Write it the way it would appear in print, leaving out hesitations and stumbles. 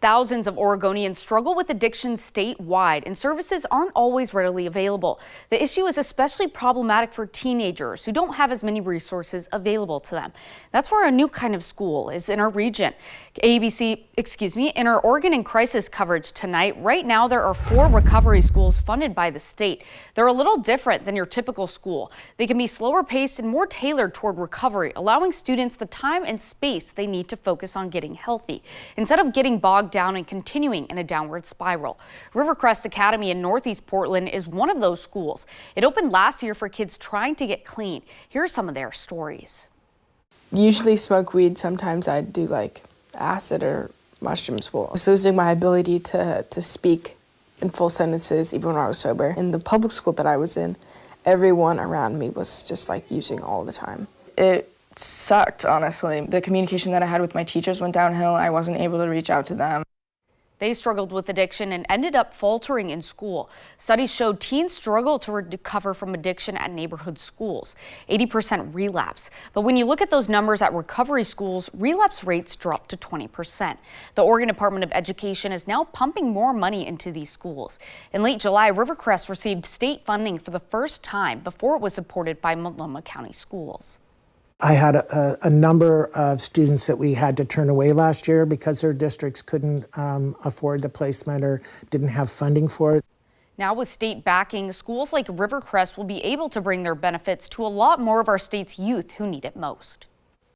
Thousands of Oregonians struggle with addiction statewide, and services aren't always readily available. The issue is especially problematic for teenagers who don't have as many resources available to them. That's where a new kind of school is in our region. In our Oregon in Crisis coverage tonight, right now there are 4 recovery schools funded by the state. They're a little different than your typical school. They can be slower paced and more tailored toward recovery, allowing students the time and space they need to focus on getting healthy, instead of getting bogged down and continuing in a downward spiral. Rivercrest Academy in Northeast Portland is one of those schools. It opened last year for kids trying to get clean. Here are some of their stories. Usually smoke weed. Sometimes I'd do like acid or mushrooms. I was losing my ability to speak in full sentences even when I was sober. In the public school that I was in, everyone around me was just like using all the time. It sucked, honestly. The communication that I had with my teachers went downhill. I wasn't able to reach out to them. They struggled with addiction and ended up faltering in school. Studies showed teens struggle to recover from addiction at neighborhood schools. 80% relapse. But when you look at those numbers at recovery schools, relapse rates dropped to 20%. The Oregon Department of Education is now pumping more money into these schools. In late July, Rivercrest received state funding for the first time before it was supported by Multnomah County Schools. I had a number of students that we had to turn away last year because their districts couldn't afford the placement or didn't have funding for it. Now with state backing, schools like Rivercrest will be able to bring their benefits to a lot more of our state's youth who need it most.